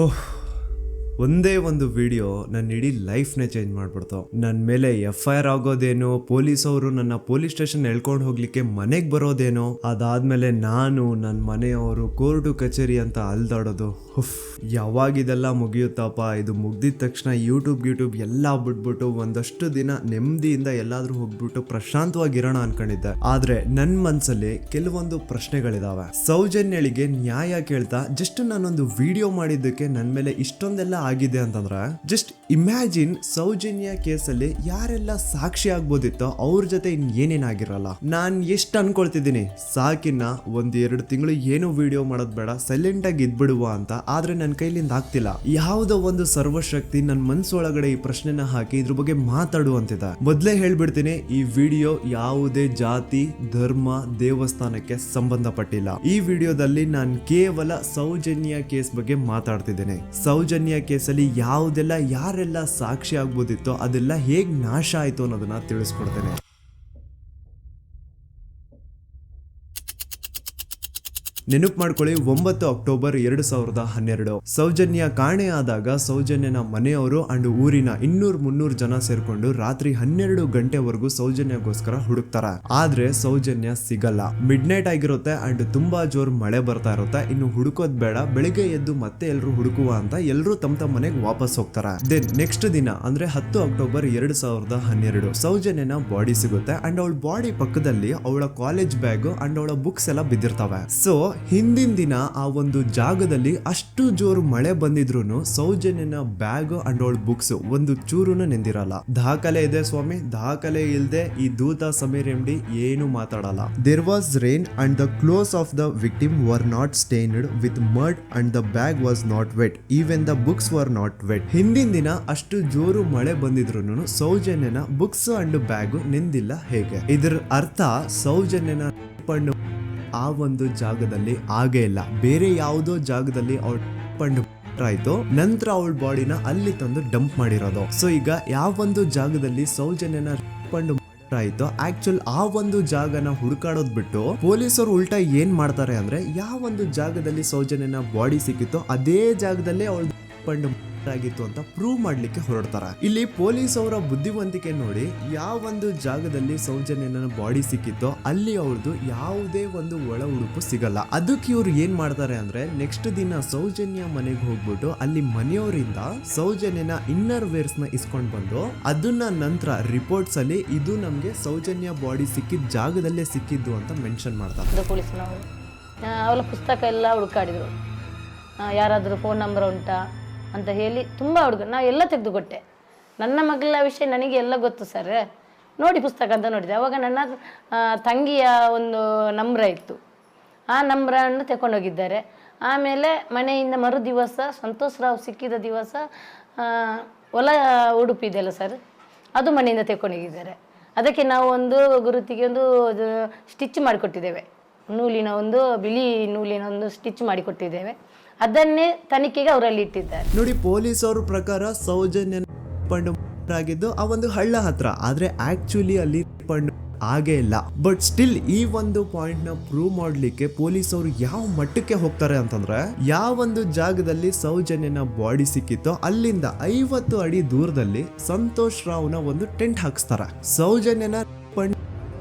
ಓಹ್, ಒಂದೇ ಒಂದು ವಿಡಿಯೋ ನನ್ನ ಇಡೀ ಲೈಫ್ನೇ ಚೇಂಜ್ ಮಾಡ್ಬಿಡ್ತು. ನನ್ನ ಮೇಲೆ FIR ಆಗೋದೇನೋ, ಪೊಲೀಸ್ ಅವರು ನನ್ನ ಪೊಲೀಸ್ ಸ್ಟೇಷನ್ ಎಳ್ಕೊಂಡು ಹೋಗ್ಲಿಕ್ಕೆ ಮನೆಗೆ ಬರೋದೇನೋ, ಅದಾದ್ಮೇಲೆ ನಾನು ನನ್ನ ಮನೆಯವರು ಕೋರ್ಟು ಕಚೇರಿ ಅಂತ ಅಲ್ದಾಡೋದು. ಯಾವಾಗಿದೆಲ್ಲ ಮುಗಿಯುತ್ತಪ್ಪ? ಇದು ಮುಗ್ದಿದ ತಕ್ಷಣ ಯೂಟ್ಯೂಬ್ ಎಲ್ಲ ಬಿಟ್ಬಿಟ್ಟು ಒಂದಷ್ಟು ದಿನ ನೆಮ್ಮದಿಯಿಂದ ಎಲ್ಲಾದ್ರೂ ಹೋಗ್ಬಿಟ್ಟು ಪ್ರಶಾಂತವಾಗಿರೋಣ ಅನ್ಕೊಂಡಿದ್ದೆ. ಆದ್ರೆ ನನ್ನ ಮನ್ಸಲ್ಲಿ ಕೆಲವೊಂದು ಪ್ರಶ್ನೆಗಳಿದಾವೆ. ಸೌಜನ್ಯಳಿಗೆ ನ್ಯಾಯ ಕೇಳ್ತಾ ಜಸ್ಟ್ ನಾನೊಂದು ವಿಡಿಯೋ ಮಾಡಿದ್ದಕ್ಕೆ ನನ್ನ ಮೇಲೆ ಇಷ್ಟೊಂದೆಲ್ಲ ಆಗಿದೆ ಅಂತಂದ್ರೆ, ಜಸ್ಟ್ ಇಮ್ಯಾಜಿನ್ ಸೌಜನ್ಯ ಕೇಸಲ್ಲಿ ಯಾರೆಲ್ಲ ಸಾಕ್ಷಿ ಆಗ್ಬೋದಿತ್ತೋ ಅವ್ರ ಜೊತೆ ಏನೇನಾಗಿರಲ್ಲ. ನಾನ್ ಎಷ್ಟು ಅನ್ಕೊಳ್ತಿದ್ದೀನಿ, ಸಾಕಿನ್ನ 1-2 ತಿಂಗಳು ಏನು ವಿಡಿಯೋ ಮಾಡೋದ್ ಬೇಡ, ಸೈಲೆಂಟ್ ಆಗಿ ಇದ್ಬಿಡುವ ಅಂತ. ಆದ್ರೆ ನನ್ನ ಕೈಲಿಂದ ಆಗ್ತಿಲ್ಲ. ಯಾವುದೋ ಒಂದು ಸರ್ವಶಕ್ತಿ ನನ್ನ ಮನ್ಸೊಳಗಡೆ ಈ ಪ್ರಶ್ನೆನ ಹಾಕಿ ಇದ್ರ ಬಗ್ಗೆ ಮಾತಾಡುವಂತಿದೆ. ಮೊದ್ಲೇ ಹೇಳ್ಬಿಡ್ತೀನಿ, ಈ ವಿಡಿಯೋ ಯಾವುದೇ ಜಾತಿ, ಧರ್ಮ, ದೇವಸ್ಥಾನಕ್ಕೆ ಸಂಬಂಧಪಟ್ಟಿಲ್ಲ. ಈ ವಿಡಿಯೋದಲ್ಲಿ ನಾನು ಕೇವಲ ಸೌಜನ್ಯ ಕೇಸ್ ಬಗ್ಗೆ ಮಾತಾಡ್ತಿದ್ದೇನೆ. ಸೌಜನ್ಯ ಕೇಸಲ್ಲಿ ಯಾವುದೆಲ್ಲ ಯಾರೆಲ್ಲ ಸಾಕ್ಷಿ ಆಗ್ಬೋದಿತ್ತೋ ಅದೆಲ್ಲ ಹೇಗ್ ನಾಶ ಆಯ್ತು ಅನ್ನೋದನ್ನ ತಿಳಿಸ್ಕೊಡ್ತೇನೆ. ನೆನಪು ಮಾಡ್ಕೊಳ್ಳಿ, 9 ಅಕ್ಟೋಬರ್ 2012 ಸೌಜನ್ಯ ಕಾಣೆ ಆದಾಗ ಸೌಜನ್ಯನ ಮನೆಯವರು ಅಂಡ್ ಊರಿನ 200-300 ಜನ ಸೇರ್ಕೊಂಡು ರಾತ್ರಿ 12 ಗಂಟೆವರೆಗೂ ಸೌಜನ್ಯಗೋಸ್ಕರ ಹುಡುಕ್ತಾರ. ಆದ್ರೆ ಸೌಜನ್ಯ ಸಿಗಲ್ಲ. ಮಿಡ್ ನೈಟ್ ಆಗಿರುತ್ತೆ ಅಂಡ್ ತುಂಬಾ ಜೋರ್ ಮಳೆ ಬರ್ತಾ ಇರುತ್ತೆ. ಇನ್ನು ಹುಡುಕೋದ್ ಬೇಡ, ಬೆಳಿಗ್ಗೆ ಎದ್ದು ಮತ್ತೆ ಎಲ್ರು ಹುಡುಕುವ ಅಂತ ಎಲ್ರು ತಮ್ಮ ಮನೆಗೆ ವಾಪಸ್ ಹೋಗ್ತಾರ. ದೆನ್ ನೆಕ್ಸ್ಟ್ ದಿನ ಅಂದ್ರೆ 10 ಅಕ್ಟೋಬರ್ 2012 ಸೌಜನ್ಯನ ಬಾಡಿ ಸಿಗುತ್ತೆ ಅಂಡ್ ಅವಳ ಬಾಡಿ ಪಕ್ಕದಲ್ಲಿ ಅವಳ ಕಾಲೇಜ್ ಬ್ಯಾಗ್ ಅಂಡ್ ಅವಳ ಬುಕ್ಸ್ ಎಲ್ಲ ಬಿದ್ದಿರ್ತವೆ. ಸೊ ಹಿಂದಿನ ದಿನ ಆ ಒಂದು ಜಾಗದಲ್ಲಿ ಅಷ್ಟು ಜೋರು ಮಳೆ ಬಂದಿದ್ರು ಸೌಜನ್ಯನ ಬ್ಯಾಗ್ ಅಂಡ್ ಅವಳ ಬುಕ್ಸ್ ಒಂದು ಚೂರುನ ನೆಂದಿರಲ್ಲ. ದಾಖಲೆ ಇದೆ ಸ್ವಾಮಿ, ದಾಖಲೆ ಇಲ್ದೆ ಈ ದೂತ ಸಮೀರ್ MD ಏನು ಮಾತಾಡಲ್ಲ. There was rain and the clothes of the victim were not stained with mud and the bag was not wet, even the books were not wet. ಹಿಂದಿನ ದಿನ ಅಷ್ಟು ಜೋರು ಮಳೆ ಬಂದಿದ್ರು ಸೌಜನ್ಯನ ಬುಕ್ಸ್ ಅಂಡ್ ಬ್ಯಾಗ್ ನೆಂದಿಲ್ಲ. ಹೇಗೆ? ಇದರ ಅರ್ಥ ಸೌಜನ್ಯನ ಆ ಒಂದು ಜಾಗದಲ್ಲಿ ಆಗೇ ಇಲ್ಲ. ಬೇರೆ ಯಾವುದೋ ಜಾಗದಲ್ಲಿ ಅವಳು ಪಂಡು ಆಯ್ತು, ನಂತರ ಅವಳ ಬಾಡಿನ ಅಲ್ಲಿ ತಂದು ಡಂಪ್ ಮಾಡಿರೋದು. ಸೊ ಈಗ ಯಾವ ಒಂದು ಜಾಗದಲ್ಲಿ ಸೌಜನ್ಯನ ಪಂಡು ಆಯ್ತು, ಆಕ್ಚುಲ್ ಆ ಒಂದು ಜಾಗನ ಹುಡುಕಾಡೋದ್ ಬಿಟ್ಟು ಪೊಲೀಸರು ಉಲ್ಟಾ ಏನ್ ಮಾಡ್ತಾರೆ ಅಂದ್ರೆ, ಯಾವ ಒಂದು ಜಾಗದಲ್ಲಿ ಸೌಜನ್ಯನ ಬಾಡಿ ಸಿಕ್ಕಿತ್ತೋ ಅದೇ ಜಾಗದಲ್ಲೇ ಅವಳ ಪಂಡು ಆಗಿತ್ತು ಅಂತ ಪ್ರೂವ್ ಮಾಡ್ಲಿಕ್ಕೆ ಹೊರಡ್ತಾರೆ. ಇಲ್ಲಿ ಪೊಲೀಸ್ ಅವರ ಬುದ್ಧಿವಂತಿಕೆ ನೋಡಿ, ಯಾವ ಒಂದು ಜಾಗದಲ್ಲಿ ಸೌಜನ್ಯನ ಬಾಡಿ ಸಿಕ್ಕಿತ್ತೋ ಅಲ್ಲಿ ಅವಳದು ಯಾವುದೇ ಒಂದು ಒಳ ಉಡುಪು ಸಿಗಲ್ಲ. ಅದಕ್ಕೆ ಇವ್ರು ಏನ್ ಮಾಡ್ತಾರೆ ಅಂದ್ರೆ, ನೆಕ್ಸ್ಟ್ ದಿನ ಸೌಜನ್ಯ ಮನೆಗೆ ಹೋಗ್ಬಿಟ್ಟು ಅಲ್ಲಿ ಮನೆಯವರಿಂದ ಸೌಜನ್ಯನ ಇನ್ನರ್ ವೇರ್ಸ್ ನ ಇಸ್ಕೊಂಡ್ ಬಂದು ಅದನ್ನ ನಂತರ ರಿಪೋರ್ಟ್ಸ್ ಅಲ್ಲಿ ಇದು ನಮ್ಗೆ ಸೌಜನ್ಯ ಬಾಡಿ ಸಿಕ್ಕಿದ ಜಾಗದಲ್ಲೇ ಸಿಕ್ಕಿದ್ದು ಅಂತ ಮೆನ್ಷನ್ ಮಾಡ್ತಾರೆ. ಪೊಲೀಸ್ನವರು ಅವಳ ಪುಸ್ತಕ ಎಲ್ಲ ಹುಡುಕಾಡಿದ್ರು, ಯಾರಾದ್ರೂ ಫೋನ್ ನಂಬರ್ ಉಂಟಾ ಅಂತ ಹೇಳಿ ತುಂಬ ನಾವು ಎಲ್ಲ ತೆಗೆದುಕೊಟ್ಟೆ. ನನ್ನ ಮಗಳ ವಿಷಯ ನನಗೆ ಎಲ್ಲ ಗೊತ್ತು ಸರ್, ನೋಡಿ ಪುಸ್ತಕ ಅಂತ ನೋಡಿದೆ. ಅವಾಗ ನನ್ನ ತಂಗಿಯ ಒಂದು ನಂಬ್ರ ಇತ್ತು, ಆ ನಂಬ್ರನ್ನು ತಗೊಂಡೋಗಿದ್ದಾರೆ. ಆಮೇಲೆ ಮನೆಯಿಂದ ಮರು ದಿವಸ ಸಂತೋಷ್ ರಾವ್ ಸಿಕ್ಕಿದ ದಿವಸ ಹೊಲ ಉಡುಪು ಇದೆಯಲ್ಲ ಸರ್, ಅದು ಮನೆಯಿಂದ ತಗೊಂಡೋಗಿದ್ದಾರೆ. ಅದಕ್ಕೆ ನಾವು ಒಂದು ಗುರುತಿಗೆ ಒಂದು ಸ್ಟಿಚ್ ಮಾಡಿಕೊಟ್ಟಿದ್ದೇವೆ, ನೂಲಿನ ಒಂದು ಬಿಳಿ ನೂಲಿನ ಒಂದು ಸ್ಟಿಚ್ ಮಾಡಿಕೊಟ್ಟಿದ್ದೇವೆ. ಅದನ್ನೇ ತನಿಖೆಗೆ ಅವರಲ್ಲಿ ಇಟ್ಟಿದ್ದಾರೆ. ನೋಡಿ, ಪೊಲೀಸ್ ಅವ್ರ ಪ್ರಕಾರ ಸೌಜನ್ಯ ಪಂಡು ಆಗಿದ್ದು ಆ ಒಂದು ಹಳ್ಳ ಹತ್ರ, ಆದ್ರೆ ಆಕ್ಚುಲಿ ಅಲ್ಲಿ ಪಂಡು ಆಗೇ ಇಲ್ಲ. ಬಟ್ ಸ್ಟಿಲ್ ಈ ಒಂದು ಪಾಯಿಂಟ್ ನ ಪ್ರೂವ್ ಮಾಡ್ಲಿಕ್ಕೆ ಪೊಲೀಸ್ ಅವರು ಯಾವ ಮಟ್ಟಕ್ಕೆ ಹೋಗ್ತಾರೆ ಅಂತಂದ್ರೆ, ಯಾವ ಒಂದು ಜಾಗದಲ್ಲಿ ಸೌಜನ್ಯನ ಬಾಡಿ ಸಿಕ್ಕಿತ್ತೋ ಅಲ್ಲಿಂದ 50 ಅಡಿ ದೂರದಲ್ಲಿ ಸಂತೋಷ್ ರಾವ್ನ ಒಂದು ಟೆಂಟ್ ಹಾಕ್ಸ್ತಾರೆ. ಸೌಜನ್ಯನ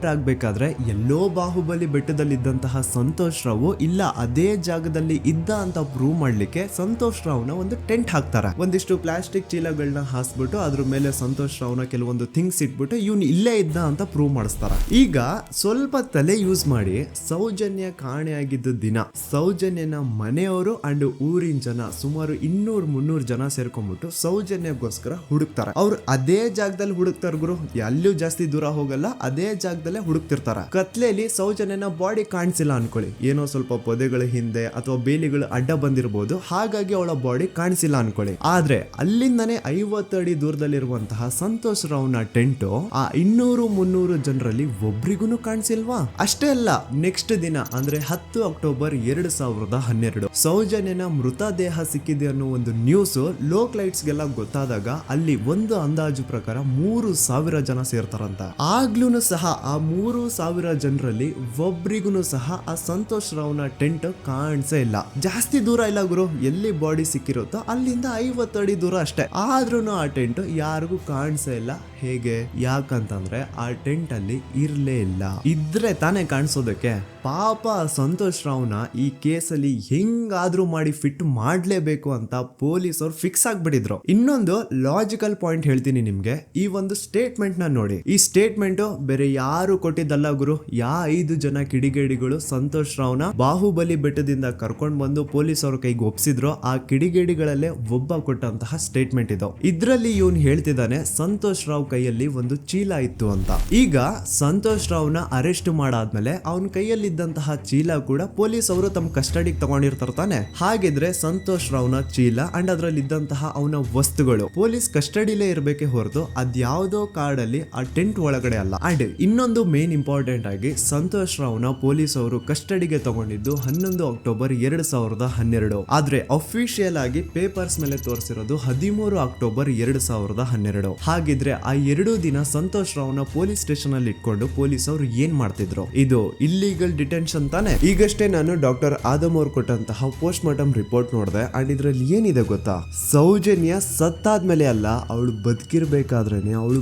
ಆಗ್ಬೇಕಾದ್ರೆ ಎಲ್ಲೋ ಬಾಹುಬಲಿ ಬೆಟ್ಟದಲ್ಲಿದ್ದಂತಹ ಸಂತೋಷ್ ರಾವ್ ಇಲ್ಲ ಅದೇ ಜಾಗದಲ್ಲಿ ಇದ್ದ ಅಂತ ಪ್ರೂವ್ ಮಾಡ್ಲಿಕ್ಕೆ ಸಂತೋಷ್ ರಾವ್ನ ಒಂದು ಟೆಂಟ್ ಹಾಕ್ತಾರೆ. ಒಂದಿಷ್ಟು ಪ್ಲಾಸ್ಟಿಕ್ ಚೀಲಗಳನ್ನ ಹಾಸ್ಬಿಟ್ಟು ಅದ್ರ ಮೇಲೆ ಸಂತೋಷ್ ರಾವ್ನ ಕೆಲವೊಂದು ಥಿಂಗ್ಸ್ ಇಟ್ಬಿಟ್ಟು ಇವ್ನು ಇಲ್ಲೇ ಇದ್ದ ಅಂತ ಪ್ರೂವ್ ಮಾಡಿಸ್ತಾರ. ಈಗ ಸ್ವಲ್ಪ ತಲೆ ಯೂಸ್ ಮಾಡಿ, ಸೌಜನ್ಯ ಕಾಣೆಯಾಗಿದ್ದ ದಿನ ಸೌಜನ್ಯನ ಮನೆಯವರು ಅಂಡ್ ಊರಿನ ಜನ ಸುಮಾರು 200-300 ಜನ ಸೇರ್ಕೊಂಡ್ಬಿಟ್ಟು ಸೌಜನ್ಯಗೋಸ್ಕರ ಹುಡುಕ್ತಾರೆ. ಅವ್ರು ಅದೇ ಜಾಗದಲ್ಲಿ ಹುಡುಕ್ತಾರ ಗುರು, ಎಲ್ಲೂ ಜಾಸ್ತಿ ದೂರ ಹೋಗಲ್ಲ, ಅದೇ ಜಾಗದಲ್ಲಿ ಹುಡುಕ್ತಿರ್ತಾರ. ಕತ್ಲೆಯಲ್ಲಿ ಸೌಜನ್ಯನ ಬಾಡಿ ಕಾಣಿಸಿಲ್ಲ ಅನ್ಕೊಳ್ಳಿ, ಏನೋ ಸ್ವಲ್ಪ ಪೊದೆಗಳ ಹಿಂದೆ ಅಥವಾ ಬೇಲಿಗಳು ಅಡ್ಡ ಬಂದಿರಬಹುದು, ಹಾಗಾಗಿ ಅವಳ ಬಾಡಿ ಕಾಣಿಸಿಲ್ಲ ಅನ್ಕೊಳ್ಳಿ. ಆದ್ರೆ ಅಲ್ಲಿಂದನೇ 50 ಅಡಿ ದೂರದಲ್ಲಿರುವಂತಹ ಸಂತೋಷ್ ರಾವ್ನ ಟೆಂಟ್ ಆ 200-300 ಜನರಲ್ಲಿ ಒಬ್ರಿಗೂ ಕಾಣಿಸಿಲ್ವಾ? ಅಷ್ಟೇ ಅಲ್ಲ, ನೆಕ್ಸ್ಟ್ ದಿನ ಅಂದ್ರೆ 10 ಅಕ್ಟೋಬರ್ 2012 ಸೌಜನ್ಯನ ಮೃತದೇಹ ಸಿಕ್ಕಿದೆ ಅನ್ನೋ ಒಂದು ನ್ಯೂಸ್ ಲೋಕ್ ಲೈಟ್ಸ್ ಗೆಲ್ಲ ಗೊತ್ತಾದಾಗ ಅಲ್ಲಿ ಒಂದು ಅಂದಾಜು ಪ್ರಕಾರ 3000 ಜನ ಸೇರ್ತಾರಂತ. ಆಗ್ಲೂ ಸಹ ಆ 3,000 ಜನರಲ್ಲಿ ಒಬ್ರಿಗೂ ಸಹ ಆ ಸಂತೋಷ್ ರಾವ್ನ ಟೆಂಟ್ ಕಾಣಿಸೇ ಇಲ್ಲ. ಜಾಸ್ತಿ ದೂರ ಇಲ್ಲ ಗುರು, ಎಲ್ಲಿ ಬಾಡಿ ಸಿಕ್ಕಿರುತ್ತೋ ಅಲ್ಲಿಂದ 50 ಅಡಿ ದೂರ ಅಷ್ಟೇ. ಆದ್ರೂ ಆ ಟೆಂಟ್ ಯಾರಿಗೂ ಕಾಣಿಸೇ ಇಲ್ಲ. ಹೇಗೆ? ಯಾಕಂತಂದ್ರೆ ಆ ಟೆಂಟ್ ಅಲ್ಲಿ ಇರ್ಲೇ ಇಲ್ಲ. ಇದ್ರೆ ತಾನೇ ಕಾಣಿಸೋದಕ್ಕೆ. ಪಾಪ ಸಂತೋಷ್ ರಾವ್ನ ಈ ಕೇಸಲ್ಲಿ ಹೆಂಗಾದ್ರೂ ಮಾಡಿ ಫಿಟ್ ಮಾಡ್ಲೇಬೇಕು ಅಂತ ಪೊಲೀಸ್ ಅವ್ರು ಫಿಕ್ಸ್ ಆಗ್ಬಿಟ್ಟಿದ್ರು. ಇನ್ನೊಂದು ಲಾಜಿಕಲ್ ಪಾಯಿಂಟ್ ಹೇಳ್ತೀನಿ ನಿಮ್ಗೆ. ಈ ಒಂದು ಸ್ಟೇಟ್ಮೆಂಟ್ ನ ನೋಡಿ. ಈ ಸ್ಟೇಟ್ಮೆಂಟ್ ಬೇರೆ ಯಾರು ಕೊಟ್ಟಿದ್ದಲ್ಲ ಗುರು. 5 ಜನ ಕಿಡಿಗೇಡಿಗಳು ಸಂತೋಷ್ ರಾವ್ನ ಬಾಹುಬಲಿ ಬೆಟ್ಟದಿಂದ ಕರ್ಕೊಂಡ್ ಬಂದು ಪೊಲೀಸ್ ಅವ್ರ ಕೈಗೆ ಒಪ್ಸಿದ್ರು. ಆ ಕಿಡಿಗೇಡಿಗಳಲ್ಲೇ ಒಬ್ಬ ಕೊಟ್ಟಂತಹ ಸ್ಟೇಟ್ಮೆಂಟ್ ಇದು. ಇದ್ರಲ್ಲಿ ಇವನ್ ಹೇಳ್ತಿದ್ದಾನೆ ಸಂತೋಷ್ ರಾವ್ ಕೈಯಲ್ಲಿ ಒಂದು ಚೀಲ ಇತ್ತು ಅಂತ. ಈಗ ಸಂತೋಷ್ ರಾವ್ನ ಅರೆಸ್ಟ್ ಮಾಡಾದ್ಮೇಲೆ ಅವನ ಕೈಯಲ್ಲಿ ಇದ್ದಂತಹ ಚೀಲ ಕೂಡ ಪೊಲೀಸ್ ಅವರು ತಮ್ಮ ಕಸ್ಟಡಿಗೆ ತಗೊಂಡಿರ್ತಾರ ತಾನೆ. ಹಾಗಿದ್ರೆ ಸಂತೋಷ್ ರಾವ್ನ ಚೀಲ ಅಂಡ್ ಅದ್ರಲ್ಲಿ ಇದ್ದಂತಹ ಅವನ ವಸ್ತುಗಳು ಪೊಲೀಸ್ ಕಸ್ಟಡಿಲೇ ಇರ್ಬೇಕೆ ಹೊರತು ಅದ್ಯಾವುದೋ ಕಾಡಲ್ಲಿ ಆ ಟೆಂಟ್ ಒಳಗಡೆ ಅಲ್ಲ. ಅಂಡ್ ಇನ್ನೊಂದು ಮೇನ್ ಇಂಪಾರ್ಟೆಂಟ್ ಆಗಿ ಸಂತೋಷ್ ರಾವ್ನ ಪೊಲೀಸ್ ಅವರು ಕಸ್ಟಡಿಗೆ ತಗೊಂಡಿದ್ದು 11 ಅಕ್ಟೋಬರ್ 2012. ಆದ್ರೆ ಅಫಿಷಿಯಲ್ ಆಗಿ ಪೇಪರ್ಸ್ ಮೇಲೆ ತೋರಿಸಿರೋದು 13 ಅಕ್ಟೋಬರ್ 2012. ಹಾಗಿದ್ರೆ ಆ 2 ದಿನ ಸಂತೋಷ್ ರಾವ್ನ ಪೊಲೀಸ್ ಸ್ಟೇಷನ್ ಅಲ್ಲಿ ಇಟ್ಕೊಂಡು ಪೊಲೀಸ್ ಅವರು ಏನ್ ಮಾಡ್ತಿದ್ರು? ಇದು ಇಲ್ಲಿಗಲ್ ಡಿಟೆನ್ಷನ್ ತಾನೆ. ಈಗಷ್ಟೇ ನಾನು ಡಾಕ್ಟರ್ ಆದಮ್ ಅವ್ರು ಕೊಟ್ಟಂತಹ ಪೋಸ್ಟ್ ಮಾರ್ಟಮ್ ರಿಪೋರ್ಟ್ ನೋಡಿದೆ. ಅಂಡ್ ಇದ್ರಲ್ಲಿ ಏನಿದೆ ಗೊತ್ತಾ? ಸೌಜನ್ಯ ಸತ್ತಾದ್ಮೇಲೆ ಅಲ್ಲ, ಅವಳು ಬದುಕಿರ್ಬೇಕಾದ್ರೇನೆ, ಅವಳು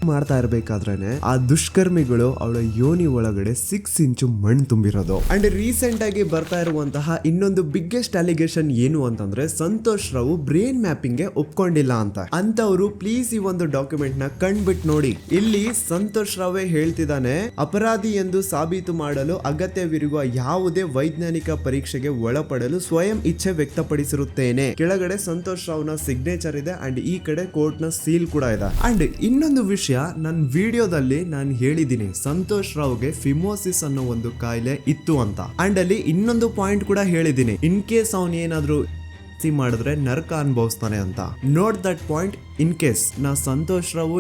ಮಾಡ್ತಾ ಇರ್ಬೇಕಾದ್ರೇನೆ ಆ ದುಷ್ಕರ್ಮಿಗಳು ಅವಳ ಯೋನಿ ಒಳಗಡೆ 6 ಇಂಚು ಮಣ್ಣು ತುಂಬಿರೋದು. ಅಂಡ್ ರೀಸೆಂಟ್ ಆಗಿ ಬರ್ತಾ ಇರುವಂತಹ ಇನ್ನೊಂದು ಬಿಗ್ಗೆಸ್ಟ್ ಅಲಿಗೇಷನ್ ಏನು ಅಂತಂದ್ರೆ ಸಂತೋಷ್ ರಾವ್ ಬ್ರೈನ್ ಮ್ಯಾಪಿಂಗ್ ಗೆ ಒಪ್ಕೊಂಡಿಲ್ಲ ಅಂತ. ಅಂತವ್ರು ಪ್ಲೀಸ್ ಈ ಒಂದು ಡಾಕ್ಯುಮೆಂಟ್ ನ ಕಂಡ್ಬಿಟ್ಟು ನೋಡಿ. ಇಲ್ಲಿ ಸಂತೋಷ್ ರಾವೇ ಹೇಳ್ತಿದ್ದಾನೆ, ಅಪರಾಧಿ ಎಂದು ಸಾಬೀತು ಮಾಡಲು ಅಗತ್ಯವಿರುವ ಯಾವುದೇ ವೈಜ್ಞಾನಿಕ ಪರೀಕ್ಷೆಗೆ ಒಳಪಡಲು ಸ್ವಯಂ ಇಚ್ಛೆ ವ್ಯಕ್ತಪಡಿಸಿರುತ್ತೇನೆ. ಕೆಳಗಡೆ ಸಂತೋಷ್ ರಾವ್ನ ಸಿಗ್ನೇಚರ್ ಇದೆ ಅಂಡ್ ಈ ಕಡೆ ಕೋರ್ಟ್ ನ ಸೀಲ್ ಕೂಡ ಇದೆ. ಅಂಡ್ ಇನ್ನೊಂದು ವಿಷಯ, ನನ್ನ ವಿಡಿಯೋದಲ್ಲಿ ನಾನು ಹೇಳಿದ್ದೀನಿ ಸಂತೋಷ್ ರಾವ್ಗೆ ಫಿಮೋಸಿಸ್ ಅನ್ನೋ ಒಂದು ಕಾಯಿಲೆ ಇತ್ತು ಅಂತ. ಅಂಡ್ ಅಲ್ಲಿ ಇನ್ನೊಂದು ಪಾಯಿಂಟ್ ಕೂಡ ಹೇಳಿದ್ದೀನಿ, ಇನ್ ಕೇಸ್ ಅವನ್ ಏನಾದ್ರು ಮಾಡಿದ್ರೆ ನರಕ ಅನುಭವಿಸ್ತಾನೆ ಅಂತ. Note that point. In case ನಾ ಸಂತೋಷ್ ರಾವ್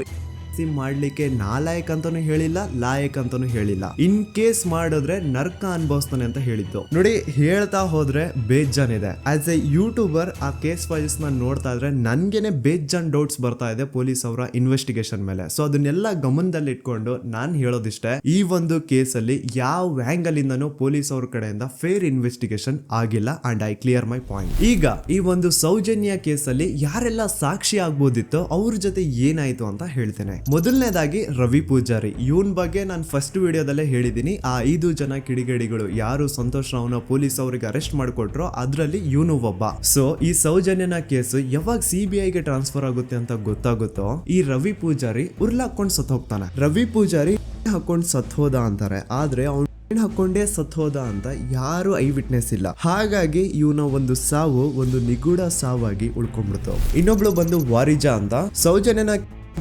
ಮಾಡ್ಲಿಕ್ಕೆ ನಾಲಾಯಕ್ ಅಂತಾನು ಹೇಳಿಲ್ಲ, ಲಾಯಕ್ ಅಂತಾನು ಹೇಳಿಲ್ಲ. ಇನ್ ಕೇಸ್ ಮಾಡಿದ್ರೆ ನರ್ಕ ಅನುಭವಿಸ್ತಾನೆ ಅಂತ ಹೇಳಿದ್ದು. ನೋಡಿ, ಹೇಳ್ತಾ ಹೋದ್ರೆ ಬೇಜಾನ್ ಇದೆ. ಆಸ್ ಎ ಯೂಟ್ಯೂಬರ್ ಆ ಕೇಸ್ ಫೈಲ್ಸ್ ನ ನೋಡ್ತಾ ಇದ್ರೆ ನನ್ಗೆನೆ ಬೇಜಾನ್ ಡೌಟ್ಸ್ ಬರ್ತಾ ಇದೆ ಪೊಲೀಸ್ ಅವರ ಇನ್ವೆಸ್ಟಿಗೇಷನ್ ಮೇಲೆ. ಸೊ ಅದನ್ನೆಲ್ಲ ಗಮನದಲ್ಲಿ ಇಟ್ಕೊಂಡು ನಾನ್ ಹೇಳೋದಿಷ್ಟೇ, ಈ ಒಂದು ಕೇಸ್ ಅಲ್ಲಿ ಯಾವ ಆಂಗಲ್ ಇಂದನೂ ಪೊಲೀಸ್ ಅವ್ರ ಕಡೆಯಿಂದ ಫೇರ್ ಇನ್ವೆಸ್ಟಿಗೇಷನ್ ಆಗಿಲ್ಲ. And I clear my point. ಈಗ ಈ ಒಂದು ಸೌಜನ್ಯ ಕೇಸ್ ಅಲ್ಲಿ ಯಾರೆಲ್ಲ ಸಾಕ್ಷಿ ಆಗ್ಬೋದಿತ್ತು, ಅವ್ರ ಜೊತೆ ಏನಾಯ್ತು ಅಂತ ಹೇಳ್ತೇನೆ. ಮೊದಲನೇದಾಗಿ ರವಿ ಪೂಜಾರಿ. ಇವನ್ ಬಗ್ಗೆ ನಾನು ಫಸ್ಟ್ ವಿಡಿಯೋದಲ್ಲೇ ಹೇಳಿದೀನಿ. ಆ 5 ಜನ ಕಿಡಿಗೇಡಿಗಳು ಯಾರು ಸಂತೋಷ್ ರಾವ್ನ ಪೊಲೀಸ್ ಅವರಿಗೆ ಅರೆಸ್ಟ್ ಮಾಡಿಕೊಟ್ರೋ ಅದ್ರಲ್ಲಿ ಇವನು ಒಬ್ಬ. ಸೊ ಈ ಸೌಜನ್ಯನ ಕೇಸ್ ಯಾವಾಗ CBI ಗೆ ಟ್ರಾನ್ಸ್ಫರ್ ಆಗುತ್ತೆ ಅಂತ ಗೊತ್ತಾಗುತ್ತೋ ಈ ರವಿ ಪೂಜಾರಿ ಉರ್ಲಾಕೊಂಡು ಸತ್ ಹೋಗ್ತಾನೆ. ರವಿ ಪೂಜಾರಿ ಹಾಕೊಂಡು ಸತ್ ಹೋದ ಅಂತಾರೆ, ಆದ್ರೆ ಅವ್ನು ಹಾಕೊಂಡೇ ಸತ್ ಹೋದ ಅಂತ ಯಾರು ಐ ವಿಟ್ನೆಸ್ ಇಲ್ಲ. ಹಾಗಾಗಿ ಇವನ ಒಂದು ಸಾವು ಒಂದು ನಿಗೂಢ ಸಾವಾಗಿ ಉಳ್ಕೊಂಡ್ಬಿಡ್ತು. ಇನ್ನೊಬ್ಳು ಬಂದು ವಾರಿಜಾ ಅಂತ. ಸೌಜನ್ಯನ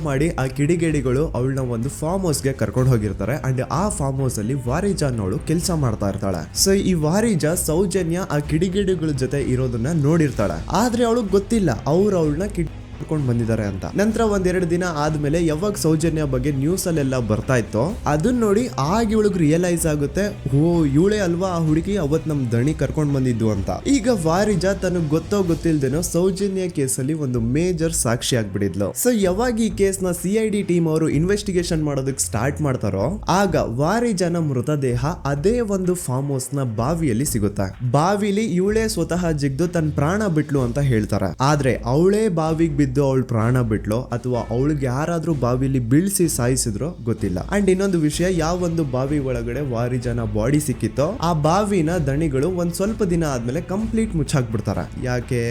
ಮಾಡಿ ಆ ಕಿಡಿಗೇಡಿಗಳು ಅವಳನ್ನ ಒಂದು ಫಾರ್ಮ್ ಹೌಸ್ ಗೆ ಕರ್ಕೊಂಡು ಹೋಗಿರ್ತಾರೆ. ಅಂಡ್ ಆ ಫಾರ್ಮ್ ಹೌಸ್ ಅಲ್ಲಿ ವಾರಿಜಾ ಅನ್ನೋಳು ಕೆಲಸ ಮಾಡ್ತಾ ಇರ್ತಾಳೆ. ಸೊ ಈ ವಾರಿಜಾ ಸೌಜನ್ಯ ಆ ಕಿಡಿಗೇಡಿಗಳ ಜೊತೆ ಇರೋದನ್ನ ನೋಡಿರ್ತಾಳೆ, ಆದ್ರೆ ಅವಳು ಗೊತ್ತಿಲ್ಲ ಅವ್ರು ಅವಳನ್ನ ಕೊಂಡು ಬಂದಿದ್ದಾರೆ ಅಂತ. ನಂತರ 1-2 ದಿನ ಆದ್ಮೇಲೆ ಯಾವಾಗ ಸೌಜನ್ಯ ಬಗ್ಗೆ ನ್ಯೂಸ್ ಅಲ್ಲೆಲ್ಲ ಬರ್ತಾ ಇತ್ತೋ ಅದನ್ನ ನೋಡಿ ಆಗ ಇವಳಿಗೆ ರಿಯಲೈಸ್ ಆಗುತ್ತೆ, ಓ ಇವಳೇ ಅಲ್ವಾ ಆ ಹುಡುಗಿ ಅವತ್ ನಮ್ ದಣಿ ಕರ್ಕೊಂಡ್ ಬಂದಿದ್ದು ಅಂತ. ಈಗ ವಾರಿಜಾ ತನಗ್ ಗೊತ್ತೋ ಗೊತ್ತಿಲ್ದೇನೋ ಸೌಜನ್ಯ ಕೇಸಲ್ಲಿ ಒಂದು ಮೇಜರ್ ಸಾಕ್ಷಿ ಆಗ್ಬಿಡಿದ್ಲು. ಸೊ ಯಾವಾಗ ಈ ಕೇಸ್ ನ CID ಟೀಮ್ ಅವರು ಇನ್ವೆಸ್ಟಿಗೇಷನ್ ಮಾಡೋದಕ್ಕೆ ಸ್ಟಾರ್ಟ್ ಮಾಡ್ತಾರೋ ಆಗ ವಾರಿಜಾನ ಮೃತದೇಹ ಅದೇ ಒಂದು ಫಾರ್ಮ್ ಹೌಸ್ ನ ಬಾವಿಯಲ್ಲಿ ಸಿಗುತ್ತೆ. ಬಾವಿಲಿ ಇವಳೇ ಸ್ವತಃ ಜಿಗ್ದು ತನ್ನ ಪ್ರಾಣ ಬಿಟ್ಲು ಅಂತ ಹೇಳ್ತಾರೆ. ಆದ್ರೆ ಅವಳೇ ಬಾವಿಗೆ ಬಿದ್ದು ಅವಳು ಪ್ರಾಣ ಬಿಟ್ಲು ಅಥವಾ ಅವಳಿಗೆ ಯಾರಾದ್ರೂ ಬಾವಿಲಿ ಬೀಳ್ಸಿ ಸಾಯಿಸಿದ್ರು ಗೊತ್ತಿಲ್ಲ. ಅಂಡ್ ಇನ್ನೊಂದು ವಿಷಯ, ಯಾವ ಒಂದು ಬಾವಿ ಒಳಗಡೆ ವಾರಿಜಾನ ಬಾಡಿ ಸಿಕ್ಕಿತ್ತೋ ಆ ಬಾವಿನ ದಣಿಗಳು ಒಂದ್ ಸ್ವಲ್ಪ ದಿನ ಆದ್ಮೇಲೆ ಕಂಪ್ಲೀಟ್ ಮುಚ್ಚಾಕ್ಬಿಡ್ತಾರೆ. ಯಾಕೆ?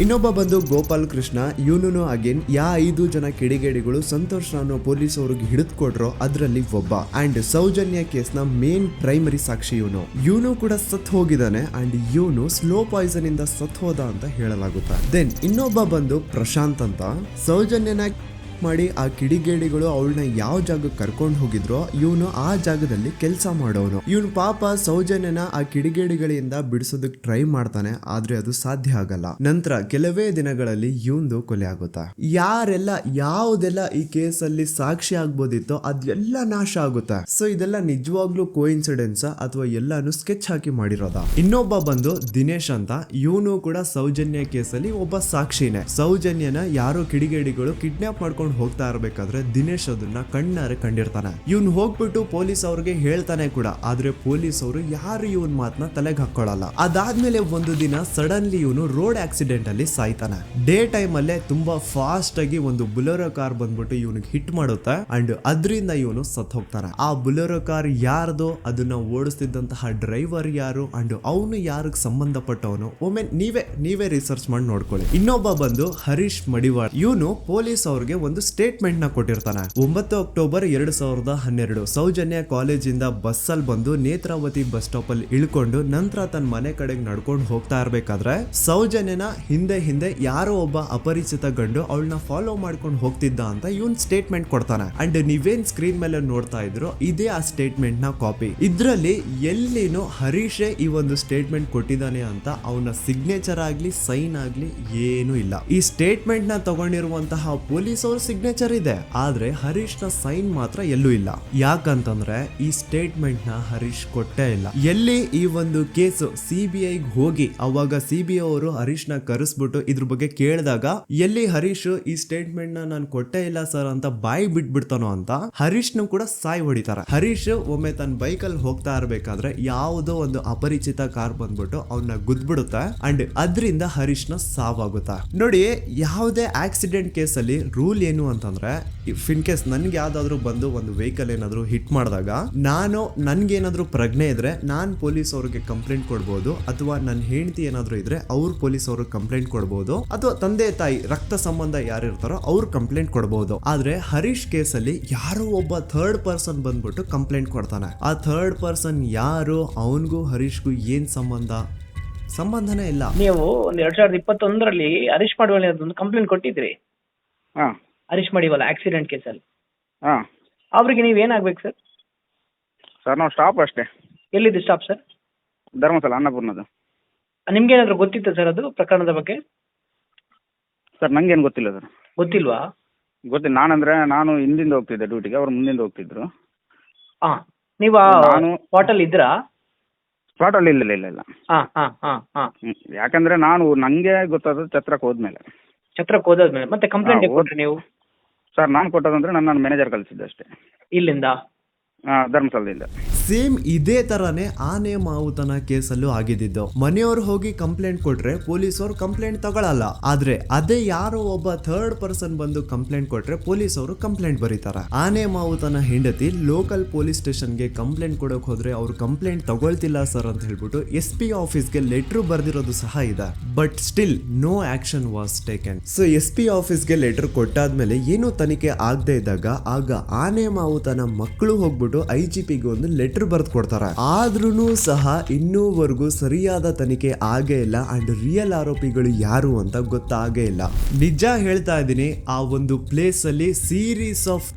ಇನ್ನೊಬ್ಬ ಬಂದು ಗೋಪಾಲ್ ಕೃಷ್ಣ. ಇವನು ಅಗೇನ್ 5 ಜನ ಕಿಡಿಗೇಡಿಗಳು ಸಂತೋಷ್ ರಾವ್ನ ಪೊಲೀಸ್ ಅವ್ರಿಗೆ ಹಿಡಿದು ಕೊಟ್ರು ಅದ್ರಲ್ಲಿ ಒಬ್ಬ. ಅಂಡ್ ಸೌಜನ್ಯ ಕೇಸ್ ನ ಮೇನ್ ಪ್ರೈಮರಿ ಸಾಕ್ಷಿ ಇವನು ಕೂಡ ಸತ್ ಹೋಗಿದ್ದಾನೆ. ಅಂಡ್ ಇವನು ಸ್ಲೋ ಪಾಯ್ಸನ್ ಇಂದ ಸತ್ ಹೋದ ಅಂತ ಹೇಳಲಾಗುತ್ತೆ. ದೆನ್ ಇನ್ನೊಬ್ಬ ಬಂದು ಪ್ರಶಾಂತ್ ಅಂತ. ಸೌಜನ್ಯನ ಮಾಡಿ ಆ ಕಿಡಿಗೇಡಿಗಳು ಅವಳನ್ನ ಯಾವ ಜಾಗಕ್ಕೆ ಕರ್ಕೊಂಡು ಹೋಗಿದ್ರೋ ಇವನು ಆ ಜಾಗದಲ್ಲಿ ಕೆಲಸ ಮಾಡೋನು. ಇವನು ಪಾಪ ಸೌಜನ್ಯನ ಆ ಕಿಡಿಗೇಡಿಗಳಿಂದ ಬಿಡಿಸೋದಕ್ಕೆ ಟ್ರೈ ಮಾಡ್ತಾನೆ, ಆದ್ರೆ ಅದು ಸಾಧ್ಯ ಆಗಲ್ಲ. ನಂತರ ಕೆಲವೇ ದಿನಗಳಲ್ಲಿ ಇವಂದು ಕೊಲೆ ಆಗುತ್ತಾ. ಯಾರೆಲ್ಲ ಯಾವುದೆಲ್ಲ ಈ ಕೇಸಲ್ಲಿ ಸಾಕ್ಷಿ ಆಗ್ಬೋದಿತ್ತೋ ಅದೆಲ್ಲ ನಾಶ ಆಗುತ್ತೆ. ಸೊ ಇದೆಲ್ಲ ನಿಜವಾಗ್ಲೂ ಕೋಇನ್ಸಿಡೆನ್ಸ್ ಅಥವಾ ಎಲ್ಲಾನು ಸ್ಕೆಚ್ ಹಾಕಿ ಮಾಡಿರೋದ. ಇನ್ನೊಬ್ಬ ಬಂದು ದಿನೇಶ್ ಅಂತ. ಇವನು ಕೂಡ ಸೌಜನ್ಯ ಕೇಸಲ್ಲಿ ಒಬ್ಬ ಸಾಕ್ಷಿನೇ. ಸೌಜನ್ಯನ ಯಾರೋ ಕಿಡಿಗೇಡಿಗಳು ಕಿಡ್ನಾಪ್ ಮಾಡ್ಕೊಂಡು ನಡ್ಕೊಂಡು ಹೋಗ್ತಾ ಇರ್ಬೇಕಾದ್ರೆ ದಿನೇಶ್ ಅದನ್ನ ಕಣ್ಣಾರೆ ಕಂಡಿರ್ತಾನೆ. ಇವ್ನು ಹೋಗ್ಬಿಟ್ಟು ಪೊಲೀಸ್ ಅವ್ರಿಗೆ ಹೇಳ್ತಾನೆ ಕೂಡ, ಆದ್ರೆ ಪೊಲೀಸ್ ಅವರು ಯಾರು ಇವನ್ ಮಾತನ್ನ ತಲೆಗೆ ಹಾಕೊಳ್ಳಲ್ಲ. ಅದಾದ್ಮೇಲೆ ಒಂದು ದಿನ ಸಡನ್ಲಿ ಇವನು ರೋಡ್ ಆಕ್ಸಿಡೆಂಟ್ ಅಲ್ಲಿ ಸಾಯ್ತಾನೆ. ಡೇ ಟೈಮ್ ಅಲ್ಲೇ ತುಂಬಾ ಫಾಸ್ಟ್ ಆಗಿ ಒಂದು ಬುಲೆರೋ ಕಾರ್ ಬಂದ್ಬಿಟ್ಟು ಇವನಿಗೆ ಹಿಟ್ ಮಾಡುತ್ತೆ ಅಂಡ್ ಅದರಿಂದ ಇವನು ಸತ್ ಹೋಗ್ತಾನೆ. ಆ ಬುಲೆರೋ ಕಾರ್ ಯಾರ್ದು, ಅದನ್ನ ಓಡಿಸ್ತಿದ್ದಂತಹ ಡ್ರೈವರ್ ಯಾರು ಅಂಡ್ ಅವನು ಯಾರಿಗೆ ಸಂಬಂಧಪಟ್ಟವನು, ಒಮ್ಮೆ ನೀವೇ ರಿಸರ್ಚ್ ಮಾಡಿ ನೋಡ್ಕೊಳ್ಳಿ. ಇನ್ನೊಬ್ಬ ಬಂದು ಹರೀಶ್ ಮಡಿವಾಳ್. ಇವನು ಪೊಲೀಸ್ ಅವ್ರಿಗೆ ಒಂದು ಸ್ಟೇಟ್ಮೆಂಟ್ ನ ಕೊಟ್ಟಿರ್ತಾನೆ. 9 ಅಕ್ಟೋಬರ್ 2012 ಸೌಜನ್ಯ ಕಾಲೇಜಿಂದ ಬಸ್ ಅಲ್ಲಿ ಬಂದು ನೇತ್ರಾವತಿ ಬಸ್ ಸ್ಟಾಪ್ ಅಲ್ಲಿ ಇಳ್ಕೊಂಡು ನಂತರ ತನ್ನ ಮನೆ ಕಡೆಗೆ ನಡ್ಕೊಂಡು ಹೋಗ್ತಾ ಇರ್ಬೇಕಾದ್ರೆ ಸೌಜನ್ಯನ ಹಿಂದೆ ಯಾರೋ ಒಬ್ಬ ಅಪರಿಚಿತ ಗಂಡು ಅವಳನ್ನ ಫಾಲೋ ಮಾಡ್ಕೊಂಡು ಹೋಗ್ತಿದ್ದ ಅಂತ ಇವನ್ ಸ್ಟೇಟ್ಮೆಂಟ್ ಕೊಡ್ತಾನೆ. ಅಂಡ್ ನೀವೇನ್ ಸ್ಕ್ರೀನ್ ಮೇಲೆ ನೋಡ್ತಾ ಇದ್ರು ಇದೇ ಆ ಸ್ಟೇಟ್ಮೆಂಟ್ ನ ಕಾಪಿ. ಇದ್ರಲ್ಲಿ ಎಲ್ಲಿನೂ ಹರೀಶೇ ಈ ಒಂದು ಸ್ಟೇಟ್ಮೆಂಟ್ ಕೊಟ್ಟಿದ್ದಾನೆ ಅಂತ ಅವನ ಸಿಗ್ನೇಚರ್ ಆಗ್ಲಿ ಸೈನ್ ಆಗ್ಲಿ ಏನೂ ಇಲ್ಲ. ಈ ಸ್ಟೇಟ್ಮೆಂಟ್ ನ ತಗೊಂಡಿರುವಂತಹ ಪೊಲೀಸ್ ಅವ್ರ ಸಿಗ್ನೇಚರ್ ಇದೆ, ಆದ್ರೆ ಹರೀಶ್ ನ ಸೈನ್ ಮಾತ್ರ ಎಲ್ಲೂ ಇಲ್ಲ. ಯಾಕಂತಂದ್ರೆ ಈ ಸ್ಟೇಟ್ಮೆಂಟ್ ನ ಹರೀಶ್ ಕೊಟ್ಟೇ ಇಲ್ಲ. ಎಲ್ಲಿ ಈ ಒಂದು ಕೇಸ್ CBI ಹೋಗಿ ಅವಾಗ CBI ಅವರು ಹರೀಶ್ ನ ಕರೆಸ್ಬಿಟ್ಟು ಇದ್ರ ಬಗ್ಗೆ ಕೇಳಿದಾಗ ಎಲ್ಲಿ ಹರೀಶ್ ಈ ಸ್ಟೇಟ್ಮೆಂಟ್ ನ ನಾನು ಕೊಟ್ಟೇ ಇಲ್ಲ ಸರ್ ಅಂತ ಬಾಯಿ ಬಿಟ್ಬಿಡ್ತಾನೋ ಅಂತ ಹರೀಶ್ ನು ಕೂಡ ಸಾಯ್ ಹೊಡಿತಾರೆ. ಹರೀಶ್ ಒಮ್ಮೆ ತನ್ನ ಬೈಕ್ ಅಲ್ಲಿ ಹೋಗ್ತಾ ಇರ್ಬೇಕಾದ್ರೆ ಯಾವುದೋ ಒಂದು ಅಪರಿಚಿತ ಕಾರ್ ಬಂದ್ಬಿಟ್ಟು ಅವನ್ನ ಗುದ್ಬಿಡುತ್ತೆ ಅಂಡ್ ಅದರಿಂದ ಹರೀಶ್ ನ ಸಾವಾಗುತ್ತಾ. ನೋಡಿ, ಯಾವುದೇ ಆಕ್ಸಿಡೆಂಟ್ ಕೇಸ್ ಅಲ್ಲಿ ರೂಲ್ ಏನು ಅಂತಂದ್ರೆ ಇಫ್ ಇನ್ ಕೇಸ್ ನನ್ಗೆ ಯಾವ್ದಾದ್ರು ಬಂದು ಒಂದು ವೆಹಿಕಲ್ ಏನಾದ್ರು ಹಿಟ್ ಮಾಡಿದಾಗ ನನ್ಗೇನಾದ್ರು ಪ್ರಜ್ಞೆ ಇದ್ರೆ ನಾನ್ ಪೊಲೀಸ್ ಅವ್ರಿಗೆ ಕಂಪ್ಲೇಂಟ್ ಕೊಡ್ಬೋದು, ಅಥವಾ ನನ್ನ ಹೆಂಡತಿ ಏನಾದ್ರು ಇದ್ರೆ ಅವ್ರು ಪೊಲೀಸ್ ಅವ್ರಿಗೆ ಕಂಪ್ಲೇಂಟ್ ಕೊಡ್ಬೋದು, ಅಥವಾ ತಂದೆ ತಾಯಿ ರಕ್ತ ಸಂಬಂಧ ಯಾರು ಇರ್ತಾರೋ ಅವ್ರು ಕಂಪ್ಲೇಂಟ್ ಕೊಡ್ಬೋದು. ಆದ್ರೆ ಹರೀಶ್ ಕೇಸ್ ಅಲ್ಲಿ ಯಾರೋ ಒಬ್ಬ ಥರ್ಡ್ ಪರ್ಸನ್ ಬಂದ್ಬಿಟ್ಟು ಕಂಪ್ಲೇಂಟ್ ಕೊಡ್ತಾನೆ. ಆ ಥರ್ಡ್ ಪರ್ಸನ್ ಯಾರು, ಅವನ್ಗೂ ಹರೀಶ್ಗೂ ಏನ್ ಸಂಬಂಧನೇ ಇಲ್ಲ. ನೀವು ಒಂದು 2021ರಲ್ಲಿ ಹರೀಶ್ ಮಡಿವಾಳ ಒಂದು ಕಂಪ್ಲೇಂಟ್ ಕೊಟ್ಟಿದ್ರಿ. ಹರೀಶ್ ಮಡಿವಾಳ ಆಕ್ಸಿಡೆಂಟ್ ಕೇಸಲ್ಲಿ. ಅವ್ರಿಗೆ ನೀವು ಏನಾಗ್ಬೇಕು ಸರ್? ಸರ್ ನಾವು ಸ್ಟಾಪ್ ಅಷ್ಟೇ. ಎಲ್ಲಿದ್ದು ಸ್ಟಾಪ್ ಸರ್? ಧರ್ಮಸ್ಥಳ ಅನ್ನಪೂರ್ಣದು. ನಿಮ್ಗೇನಾದ್ರು ಗೊತ್ತಿತ್ತು ಸರ್ ಅದು ಪ್ರಕರಣದ ಬಗ್ಗೆ? ಸರ್ ನಂಗೇನು ಗೊತ್ತಿಲ್ಲ ಸರ್. ಗೊತ್ತಿಲ್ವಾ? ಗೊತ್ತಿಲ್ಲ. ನಾನು ಹಿಂದಿಂದ ಹೋಗ್ತಿದ್ದೆ ಡ್ಯೂಟಿಗೆ, ಅವ್ರು ಮುಂದಿಂದ ಹೋಗ್ತಿದ್ರು. ನೀವು ನಾನು ಸ್ಪಾಟಲ್ಲಿ ಇದ್ರಾ? ಸ್ಪಾಟಲ್ಲಿ ಇಲ್ಲ. ಯಾಕಂದ್ರೆ ನಂಗೆ ಗೊತ್ತಾದ ಛತ್ರಕ್ಕೆ ಹೋದ್ಮೇಲೆ. ಛತ್ರಕ್ಕೆ ಹೋದಾದ್ಮೇಲೆ ಮತ್ತೆ ಕಂಪ್ಲೇಂಟ್ ಕೊಟ್ರಿ ನೀವು? ಸರ್ ನಾನು ಕೊಟ್ಟದಂದ್ರೆ ನನ್ನ ಮ್ಯಾನೇಜರ್ ಕಳಿಸಿದ್ದೆ ಅಷ್ಟೇ. ಇಲ್ಲಿಂದ? ಧರ್ಮಸ್ಥಳದಿಂದ. ಸೇಮ್ ಇದೇ ತರಾನೇ ಆನೆ ಮಾವುತನ ಕೇಸಲ್ಲೂ ಆಗಿದ್ದು. ಮನೆಯವ್ರು ಹೋಗಿ ಕಂಪ್ಲೇಂಟ್ ಕೊಟ್ರೆ ಪೊಲೀಸ್ ಅವರು ಕಂಪ್ಲೇಂಟ್ ತಗೊಳಲ್ಲ, ಆದ್ರೆ ಅದೇ ಯಾರೋ ಒಬ್ಬ ಥರ್ಡ್ ಪರ್ಸನ್ ಬಂದು ಕಂಪ್ಲೇಂಟ್ ಕೊಟ್ರೆ ಪೊಲೀಸ್ ಅವರು ಕಂಪ್ಲೇಂಟ್ ಬರೀತಾರೆ. ಆನೆ ಮಾವುತನ ಹೆಂಡತಿ ಲೋಕಲ್ ಪೊಲೀಸ್ ಸ್ಟೇಷನ್ಗೆ ಕಂಪ್ಲೇಂಟ್ ಕೊಡಕ್ ಹೋದ್ರೆ ಅವ್ರು ಕಂಪ್ಲೇಂಟ್ ತಗೊಳ್ತಿಲ್ಲ ಸರ್ ಅಂತ ಹೇಳ್ಬಿಟ್ಟು SP ಆಫೀಸ್ಗೆ ಲೆಟರ್ ಬರ್ದಿರೋದು ಸಹ ಇದೆ. But still no action was taken. So SP ಆಫೀಸ್ಗೆ ಲೆಟರ್ ಕೊಟ್ಟಾದ್ಮೇಲೆ ಏನು ತನಿಖೆ ಆಗದೆ ಇದ್ದಾಗ ಆಗ ಆನೆ ಮಾವುತನ ಮಕ್ಕಳು ಹೋಗ್ಬಿಟ್ಟು IGPಗೆ ಒಂದು ಲೆಟರ್ ಬರ್ದು ಕೊಡ್ತಾರೆ. ಆದ್ರೂ ಸಹ ಇನ್ನೂವರೆಗೂ ಸರಿಯಾದ ತನಿಖೆ ಆಗೇ ಇಲ್ಲ ಅಂಡ್ ರಿಯಲ್ ಆರೋಪಿಗಳು ಯಾರು ಅಂತ ಗೊತ್ತಾಗೇ ಇಲ್ಲ. ನಿಜ ಹೇಳ್ತಾ ಇದ್ದೀನಿ, ಆ ಒಂದು ಪ್ಲೇಸ್ ಅಲ್ಲಿ ಸೀರೀಸ್ ಆಫ್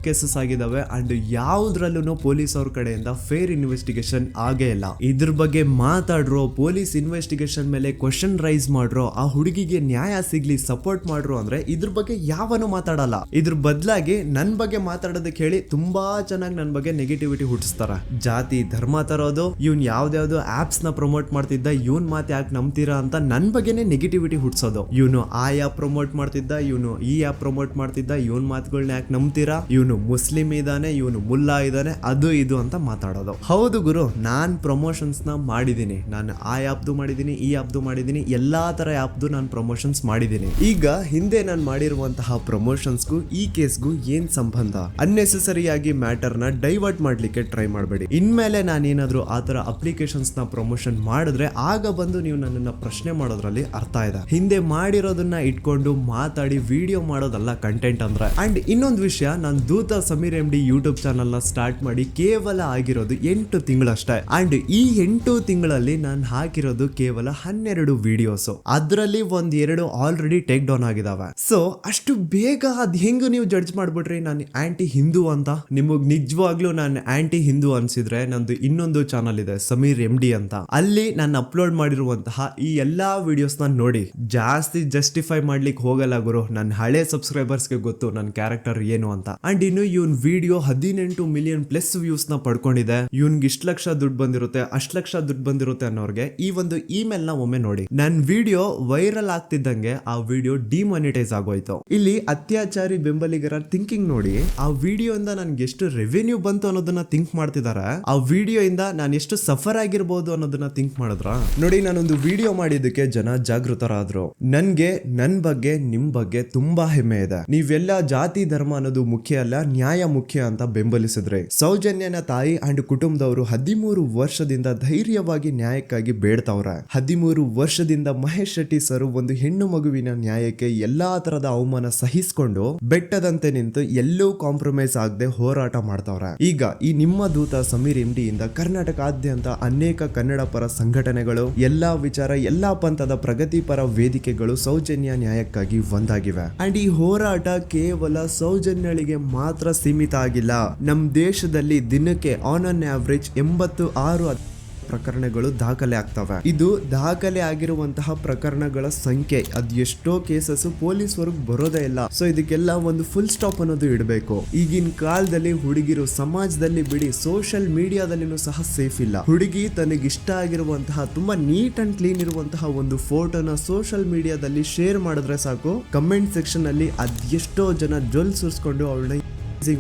ಕೇಸಸ್ ಆಗಿದಾವೆ ಅಂಡ್ ಯಾವ್ದ್ರಲ್ಲೂ ಪೊಲೀಸ್ ಅವ್ರ ಕಡೆಯಿಂದ ಫೇರ್ ಇನ್ವೆಸ್ಟಿಗೇಷನ್ ಆಗೇ ಇಲ್ಲ. ಇದ್ರ ಬಗ್ಗೆ ಮಾತಾಡ್ರೋ, ಪೊಲೀಸ್ ಇನ್ವೆಸ್ಟಿಗೇಷನ್ ಮೇಲೆ ಕ್ವಶನ್ ರೈಸ್ ಮಾಡ್ರೋ, ಆ ಹುಡುಗಿಗೆ ನ್ಯಾಯ ಸಿಗ್ಲಿ ಸಪೋರ್ಟ್ ಮಾಡ್ರೋ ಅಂದ್ರೆ ಇದ್ರ ಬಗ್ಗೆ ಯಾವನು ಮಾತಾಡಲ್ಲ. ಇದ್ರ ಬದಲಾಗಿ ನನ್ ಬಗ್ಗೆ ಮಾತಾಡೋದಕ್ಕೆ ಹೇಳಿ ತುಂಬಾ ಚೆನ್ನಾಗಿ ನನ್ ಬಗ್ಗೆ ನೆಗೆಟಿವಿಟಿ ಹುಟ್ಟಿಸ್ತಾರ. ಜಾತಿ ಧರ್ಮ ತರೋದು, ಇವ್ನ್ ಯಾವ್ದಾವ್ದು ಆಪ್ಸ್ ನ ಪ್ರಮೋಟ್ ಮಾಡ್ತಿದ್ದ, ಇವನ್ ಮಾತು ಯಾಕೆ ನಂಬ್ತೀರಾ ಅಂತ ನನ್ ಬಗ್ಗೆನೆ ನೆಗೆಟಿವಿಟಿ ಹುಟ್ಟಿಸೋದು. ಇವನು ಆ ಆ್ಯಪ್ ಪ್ರಮೋಟ್ ಮಾಡ್ತಿದ್ದ, ಇವನು ಈ ಆ್ಯಪ್ ಪ್ರಮೋಟ್ ಮಾಡ್ತಿದ್ದ, ಇವನ್ ಮಾತುಗಳನ್ನ ಯಾಕೆ ನಂಬ್ತೀರಾ, ಇವನು ಮುಸ್ಲಿಂ ಇದಾನೆ, ಇವನು ಮುಲ್ಲಾ ಇದಾನೆ, ಅದು ಇದು ಅಂತ ಮಾತಾಡೋದು. ಹೌದು ಗುರು, ನಾನ್ ಪ್ರಮೋಷನ್ಸ್ ನ ಮಾಡಿದೀನಿ. ನಾನು ಆ ಆ್ಯಪ್ದು ಮಾಡಿದೀನಿ, ಈ ಆ್ಯಪ್ದು ಮಾಡಿದೀನಿ, ಎಲ್ಲಾ ತರ ಆ್ಯಪ್ದು ನಾನು ಪ್ರಮೋಷನ್ಸ್ ಮಾಡಿದೀನಿ. ಈಗ ಹಿಂದೆ ನಾನು ಮಾಡಿರುವಂತಹ ಪ್ರಮೋಷನ್ಸ್ಗೂ ಈ ಕೇಸ್ಗೂ ಏನ್ ಸಂಬಂಧ? ಅನ್ನೆಸೆಸರಿ ಆಗಿ ಮ್ಯಾಟರ್ ನ ಡೈವರ್ಟ್ ಮಾಡ್ಲಿಕ್ಕೆ ಟ್ರೈ ಮಾಡಬೇಡಿ. ಇನ್ಮೇಲೆ ನಾನೇನಾದ್ರೂ ಆ ತರ ಅಪ್ಲಿಕೇಶನ್ಸ್ ನ ಪ್ರಮೋಷನ್ ಮಾಡಿದ್ರೆ ಆಗ ಬಂದು ನೀವು ನನ್ನನ್ನ ಪ್ರಶ್ನೆ ಮಾಡೋದ್ರಲ್ಲಿ ಅರ್ಥ ಇದೆ. ಹಿಂದೆ ಮಾಡಿರೋದನ್ನ ಇಟ್ಕೊಂಡು ಮಾತಾಡಿ ವಿಡಿಯೋ ಮಾಡೋದಲ್ಲ ಕಂಟೆಂಟ್ ಅಂದ್ರೆ. ಅಂಡ್ ಇನ್ನೊಂದು ವಿಷಯ, ನಾನು ದೂತ ಸಮೀರ್ MD ಯೂಟ್ಯೂಬ್ ಚಾನಲ್ ನ ಸ್ಟಾರ್ಟ್ ಮಾಡಿ ಕೇವಲ ಆಗಿರೋದು 8 ತಿಂಗಳಷ್ಟೇ. ಅಂಡ್ ಈ 8 ತಿಂಗಳಲ್ಲಿ ನಾನು ಹಾಕಿರೋದು ಕೇವಲ 12 ವಿಡಿಯೋಸ್. ಅದರಲ್ಲಿ 1-2 ಆಲ್ರೆಡಿ ಟೇಕ್ ಡೌನ್ ಆಗಿದಾವೆ. ಸೊ ಅಷ್ಟು ಬೇಗ ಅದ್ ಹೆಂಗ್ ನೀವು ಜಡ್ಜ್ ಮಾಡ್ಬಿಟ್ರಿ ನಾನು ಆಂಟಿ ಹಿಂದೂ ಅಂತ? ನಿಮಗ್ ನಿಜವಾಗ್ಲೂ ನಾನು ಆಂಟಿ ಹಿಂದೂ ಅನ್ಸಿದ್ರೆ ನಂದು ಇನ್ನೊಂದು ಚಾನಲ್ ಇದೆ ಸಮೀರ್ MD ಅಂತ. ಅಲ್ಲಿ ನಾನು ಅಪ್ಲೋಡ್ ಮಾಡಿರುವಂತಹ ಈ ಎಲ್ಲಾ ವಿಡಿಯೋಸ್ ನ ನೋಡಿ. ಜಾಸ್ತಿ ಜಸ್ಟಿಫೈ ಮಾಡ್ಲಿಕ್ಕೆ ಹೋಗಲ್ಲ ಗುರು, ನನ್ನ ಹಳೆ ಸಬ್ಸ್ಕ್ರೈಬರ್ಸ್ಗೆ ಗೊತ್ತು ನನ್ನ ಕ್ಯಾರೆಕ್ಟರ್ ಏನು ಅಂತ. ಅಂಡ್ ಇನ್ನು ಇವನ್ ವಿಡಿಯೋ 18 ಮಿಲಿಯನ್ ಪ್ಲಸ್ ವ್ಯೂಸ್ ನ ಪಡ್ಕೊಂಡಿದೆ. ಇವನ್ಗೆ ಇಷ್ಟ ಲಕ್ಷ ದುಡ್ಡು ಬಂದಿರುತ್ತೆ, ಅಷ್ಟ್ ಲಕ್ಷ ದುಡ್ಡು ಬಂದಿರುತ್ತೆ ಅನ್ನೋರ್ಗೆ ಈ ಒಂದು ಇಮೇಲ್ ನ ಒಮ್ಮೆ ನೋಡಿ. ನನ್ ವಿಡಿಯೋ ವೈರಲ್ ಆಗ್ತಿದ್ದಂಗೆ ಆ ವಿಡಿಯೋ ಡಿಮಾನಿಟೈಸ್ ಆಗೋಯ್ತು. ಇಲ್ಲಿ ಅತ್ಯಾಚಾರಿ ಬೆಂಬಲಿಗರ ಥಿಂಕಿಂಗ್ ನೋಡಿ. ಆ ವಿಡಿಯೋ ಇಂದ ನನ್ಗೆ ಎಷ್ಟು ರೆವೆನ್ಯೂ ಬಂತು ಅನ್ನೋದನ್ನ ಥಿಂಕ್ ಮಾಡ್ತಿದಾರೆ. ಆ ವಿಡಿಯೋ ಇಂದ ನಾನು ಎಷ್ಟು ಸಫರ್ ಆಗಿರ್ಬೋದು ಅನ್ನೋದನ್ನ ಥಿಂಕ್ ಮಾಡಿದ್ರ ನೋಡಿ. ನಾನೊಂದು ವಿಡಿಯೋ ಮಾಡಿದ್ದಕ್ಕೆ ಜನ ಜಾಗೃತರಾದ್ರು. ನನ್ಗೆ ನನ್ ಬಗ್ಗೆ ನಿಮ್ ಬಗ್ಗೆ ತುಂಬಾ ಹೆಮ್ಮೆ ಇದೆ. ನೀವೆಲ್ಲ ಜಾತಿ ಧರ್ಮ ಅನ್ನೋದು ಮುಖ್ಯ ಅಲ್ಲ, ನ್ಯಾಯ ಮುಖ್ಯ ಅಂತ ಬೆಂಬಲಿಸಿದ್ರೆ. ಸೌಜನ್ಯನ ತಾಯಿ ಅಂಡ್ ಕುಟುಂಬದವರು 13 ವರ್ಷದಿಂದ ಧೈರ್ಯವಾಗಿ ನ್ಯಾಯಕ್ಕಾಗಿ ಬೇಡ್ತಾವ್ರೆ. 13 ವರ್ಷದಿಂದ ಮಹೇಶ್ ಶೆಟ್ಟಿ ಸರ್ ಒಂದು ಹೆಣ್ಣು ಮಗುವಿನ ನ್ಯಾಯಕ್ಕೆ ಎಲ್ಲಾ ತರದ ಅವಮಾನ ಸಹಿಸಿಕೊಂಡು ಬೆಟ್ಟದಂತೆ ನಿಂತು ಎಲ್ಲೂ ಕಾಂಪ್ರಮೈಸ್ ಆಗದೆ ಹೋರಾಟ ಮಾಡ್ತಾವ್ರೆ. ಈಗ ಈ ನಿಮ್ಮ ದೂತ ಸಮೀರ್ MD ಇಂದ ಕರ್ನಾಟಕಾದ್ಯಂತ ಅನೇಕ ಕನ್ನಡ ಪರ ಸಂಘಟನೆಗಳು, ಎಲ್ಲಾ ವಿಚಾರ, ಎಲ್ಲಾ ಪಂಥದ ಪ್ರಗತಿಪರ ವೇದಿಕೆಗಳು ಸೌಜನ್ಯ ನ್ಯಾಯಕ್ಕಾಗಿ ಒಂದಾಗಿವೆ. ಅಂಡ್ ಈ ಹೋರಾಟ ಕೇವಲ ಸೌಜನ್ಯಳಿಗೆ ಮಾತ್ರ ಸೀಮಿತ ಆಗಿಲ್ಲ. ನಮ್ ದೇಶದಲ್ಲಿ ದಿನಕ್ಕೆ ಆನ್ ಅನ್ ಆವರೇಜ್ 86 ಪ್ರಕರಣಗಳು ದಾಖಲೆ ಆಗ್ತವೆ. ಇದು ದಾಖಲೆ ಆಗಿರುವಂತಹ ಪ್ರಕರಣಗಳ ಸಂಖ್ಯೆ. ಅದ್ ಎಷ್ಟೋ ಕೇಸಸ್ ಪೊಲೀಸ್ ವರ್ಗ್ ಬರೋದೇ ಇಲ್ಲ. ಸೊ ಇದಕ್ಕೆಲ್ಲ ಒಂದು ಫುಲ್ ಸ್ಟಾಪ್ ಅನ್ನೋದು ಇಡಬೇಕು. ಈಗಿನ ಕಾಲದಲ್ಲಿ ಹುಡುಗಿರು ಸಮಾಜದಲ್ಲಿ ಬಿಡಿ, ಸೋಷಿಯಲ್ ಮೀಡಿಯಾದಲ್ಲಿನೂ ಸಹ ಸೇಫ್ ಇಲ್ಲ. ಹುಡುಗಿ ತನಗಿಷ್ಟ ಆಗಿರುವಂತಹ ತುಂಬಾ ನೀಟ್ ಅಂಡ್ ಕ್ಲೀನ್ ಇರುವಂತಹ ಒಂದು ಫೋಟೋನ ಸೋಷಿಯಲ್ ಮೀಡಿಯಾದಲ್ಲಿ ಶೇರ್ ಮಾಡಿದ್ರೆ ಸಾಕು, ಕಮೆಂಟ್ ಸೆಕ್ಷನ್ ಅಲ್ಲಿ ಅದೆಷ್ಟೋ ಜನ ಜೊಲ್ ಸುರಿಸ್ಕೊಂಡು ಅವಳನ್ನ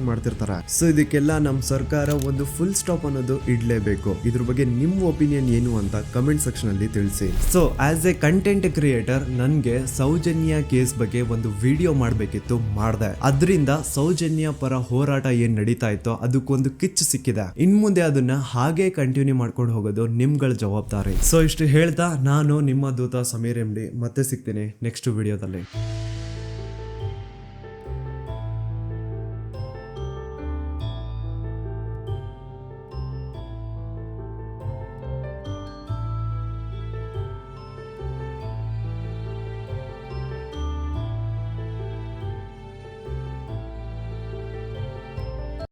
ಮಾಡ್ತಿರ್ತಾರೆ. ಸೊ ಇದಕ್ಕೆಲ್ಲ ನಮ್ಮ ಸರ್ಕಾರ ಒಂದು ಫುಲ್ ಸ್ಟಾಪ್ ಅನ್ನೋದು ಇಡ್ಲೇಬೇಕು. ಇದ್ರ ಬಗ್ಗೆ ನಿಮ್ಮ ಒಪಿನಿಯನ್ ಏನು ಅಂತ ಕಮೆಂಟ್ ಸೆಕ್ಷನ್ ಅಲ್ಲಿ ತಿಳಿಸಿ. So as A content creator ನನ್ಗೆ ಸೌಜನ್ಯ ಕೇಸ್ ಬಗ್ಗೆ ಒಂದು ವಿಡಿಯೋ ಮಾಡ್ಬೇಕಿತ್ತು, ಮಾಡ್ದೆ. ಅದರಿಂದ ಸೌಜನ್ಯ ಪರ ಹೋರಾಟ ಏನ್ ನಡೀತಾ ಇತ್ತೋ ಅದಕ್ಕೊಂದು ಕಿಚ್ಚು ಸಿಕ್ಕಿದೆ. ಇನ್ ಮುಂದೆ ಅದನ್ನ ಹಾಗೆ ಕಂಟಿನ್ಯೂ ಮಾಡ್ಕೊಂಡು ಹೋಗೋದು ನಿಮ್ಗಳ ಜವಾಬ್ದಾರಿ. ಸೊ ಇಷ್ಟು ಹೇಳ್ತಾ ನಾನು ನಿಮ್ಮ ದೂತ ಸಮೀರ್ MD ಮತ್ತೆ ಸಿಗ್ತೀನಿ ನೆಕ್ಸ್ಟ್ ವಿಡಿಯೋದಲ್ಲಿ.